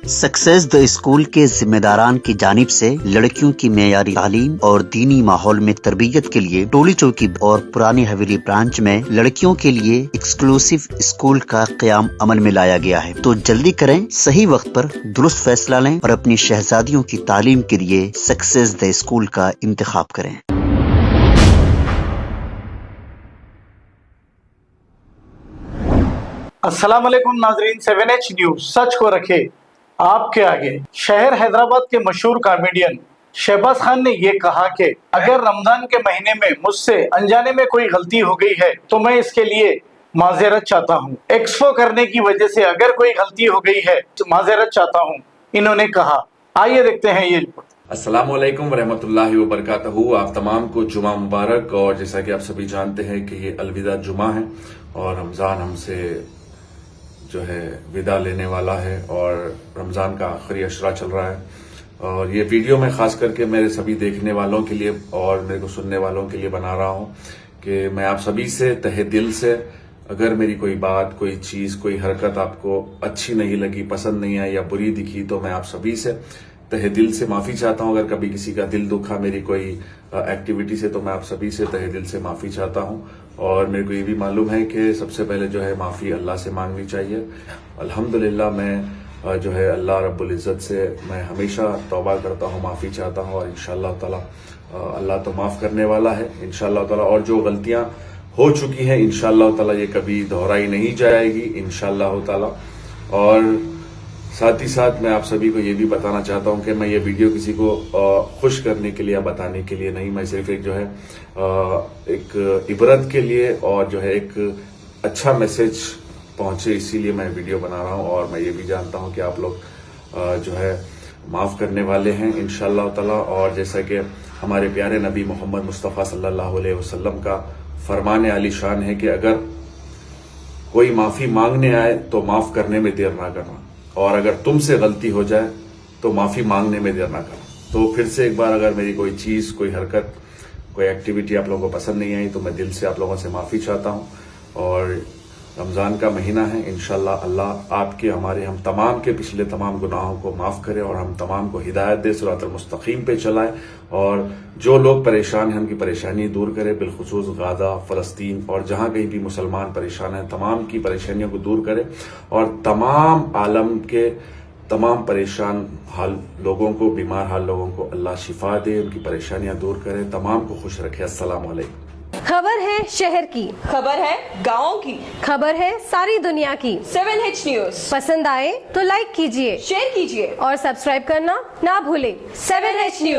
Success the school के जिम्मेदारान की जानिब से लड़कियों की मेयारी तालीम और दीनी माहौल में तरबियत के लिए टोली चौकी और पुरानी हवेली ब्रांच में लड़कियों के लिए एक्सक्लूसिव स्कूल का क़याम अमल में लाया गया है। तो जल्दी करें, सही वक्त पर दुरुस्त फैसला लें और अपनी शहजादियों की तालीम के लिए सक्सेस द स्कूल का इंतखाब करें। अस्सलाम वालेकुम नाजरीन, 7H न्यूज सच को रखे आपके आगे। शहर हैदराबाद के मशहूर कॉमेडियन शहबाज खान ने ये कहा कि अगर रमजान के महीने में मुझसे अनजाने में कोई गलती हो गई है तो मैं इसके लिए माजरत चाहता हूँ। एक्सपो करने की वजह से अगर कोई गलती हो गई है तो माजरत चाहता हूँ, इन्होंने कहा। आइए देखते हैं ये रिपोर्ट। अस्सलाम वालेकुम रहमतुल्लाहि व बरकातहू। आप तमाम को जुमा मुबारक। और जैसा कि आप सभी जानते हैं कि ये अलविदा जुमा है और रमज़ान हमसे जो है विदा लेने वाला है और रमज़ान का आखिरी अशरा चल रहा है। और ये वीडियो मैं खास करके मेरे सभी देखने वालों के लिए और मेरे को सुनने वालों के लिए बना रहा हूँ कि मैं आप सभी से तहे दिल से, अगर मेरी कोई बात, कोई चीज़, कोई हरकत आपको अच्छी नहीं लगी, पसंद नहीं आई या बुरी दिखी, तो मैं आप सभी से तहे दिल से माफ़ी चाहता हूँ। अगर कभी किसी का दिल दुखा मेरी कोई एक्टिविटी से, तो मैं आप सभी से तहे दिल से माफ़ी चाहता हूँ। और मेरे को ये भी मालूम है कि सबसे पहले जो है माफ़ी अल्लाह से मांगनी चाहिए। अल्हम्दुलिल्लाह मैं जो है अल्लाह रब्बुल इज़्ज़त से मैं हमेशा तौबा करता हूँ, माफ़ी चाहता हूँ और इंशाअल्लाह ताला अल्लाह तो माफ़ करने वाला है इंशाअल्लाह ताला। और जो गलतियाँ हो चुकी हैं इंशाअल्लाह ताला ये कभी दोहराई नहीं जाएगी इंशाअल्लाह ताला। और साथ ही साथ मैं आप सभी को ये भी बताना चाहता हूँ कि मैं ये वीडियो किसी को खुश करने के लिए या बताने के लिए नहीं, मैं सिर्फ एक जो है एक इबरत के लिए और जो है एक अच्छा मैसेज पहुंचे इसीलिए मैं वीडियो बना रहा हूँ। और मैं ये भी जानता हूँ कि आप लोग जो है माफ़ करने वाले हैं इंशाअल्लाह ताला। और जैसा कि हमारे प्यारे नबी मोहम्मद मुस्तफ़ा सल्लल्लाहु अलैहि वसल्लम का फरमान आली शान है कि अगर कोई माफ़ी मांगने आए तो माफ़ करने में देर ना करना, और अगर तुमसे गलती हो जाए तो माफ़ी मांगने में देर ना करना। तो फिर से एक बार, अगर मेरी कोई चीज़, कोई हरकत, कोई एक्टिविटी आप लोगों को पसंद नहीं आई तो मैं दिल से आप लोगों से माफ़ी चाहता हूँ। और रमज़ान का महीना है, इंशाअल्लाह अल्लाह आपके, हमारे, हम तमाम के पिछले तमाम गुनाहों को माफ़ करे और हम तमाम को हिदायत दे, सिरातुल मुस्तकीम पे चलाए। और जो लोग परेशान हैं उनकी परेशानी दूर करे, बिलखुसूस गाज़ा, फ़लस्तीन और जहाँ कहीं भी मुसलमान परेशान हैं तमाम की परेशानियों को दूर करे और तमाम आलम के तमाम परेशान हाल लोगों को, बीमार हाल लोगों को अल्लाह शिफा दे, उनकी परेशानियां दूर करे, तमाम को खुश रखे। अस्सलाम वालेकुम। खबर है शहर की, खबर है गाँव की, खबर है सारी दुनिया की। 7H न्यूज पसंद आए तो लाइक कीजिए, शेयर कीजिए और सब्सक्राइब करना ना भूलें। 7H news.